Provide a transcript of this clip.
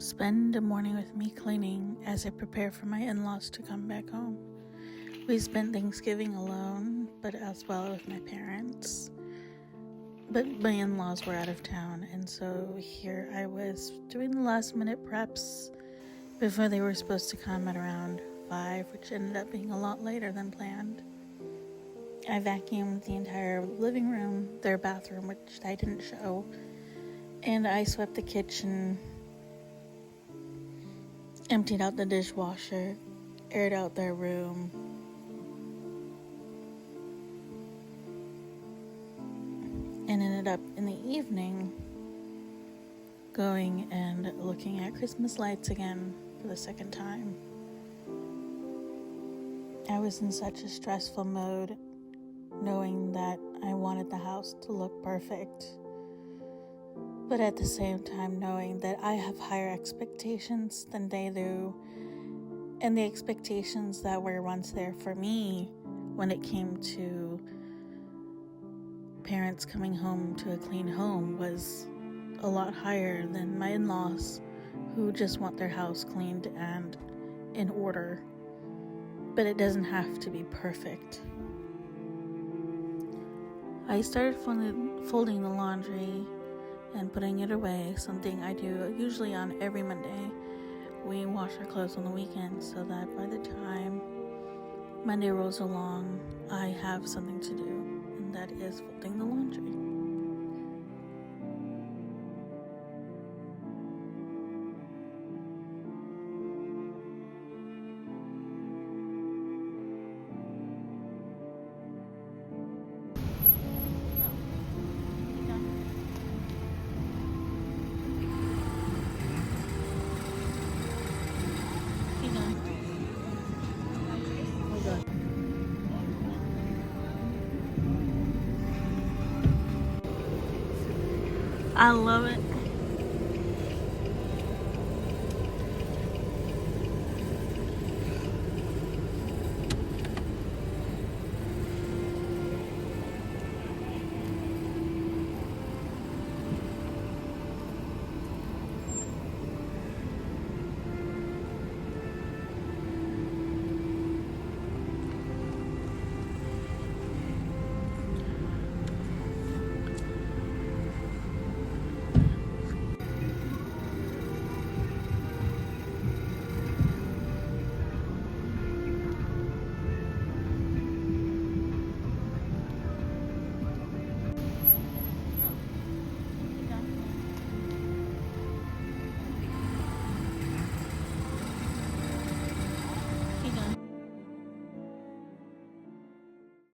Spend a morning with me cleaning as I prepare for my in-laws to come back home. We spent Thanksgiving alone, but as well with my parents. But my in-laws were out of town, and so here I was doing the last minute preps before they were supposed to come at around 5, which ended up being a lot later than planned. I vacuumed the entire living room, their bathroom, which I didn't show, and I swept the kitchen, emptied out the dishwasher, aired out their room, and ended up in the evening going and looking at Christmas lights again for the second time. I was in such a stressful mode, knowing that I wanted the house to look perfect, but at the same time knowing that I have higher expectations than they do, and the expectations that were once there for me when it came to parents coming home to a clean home was a lot higher than my in-laws, who just want their house cleaned and in order, but it doesn't have to be perfect. I started folding the laundry and putting it away, something I do usually on every Monday. We wash our clothes on the weekend so that by the time Monday rolls along, I have something to do, and that is folding the laundry. I love it.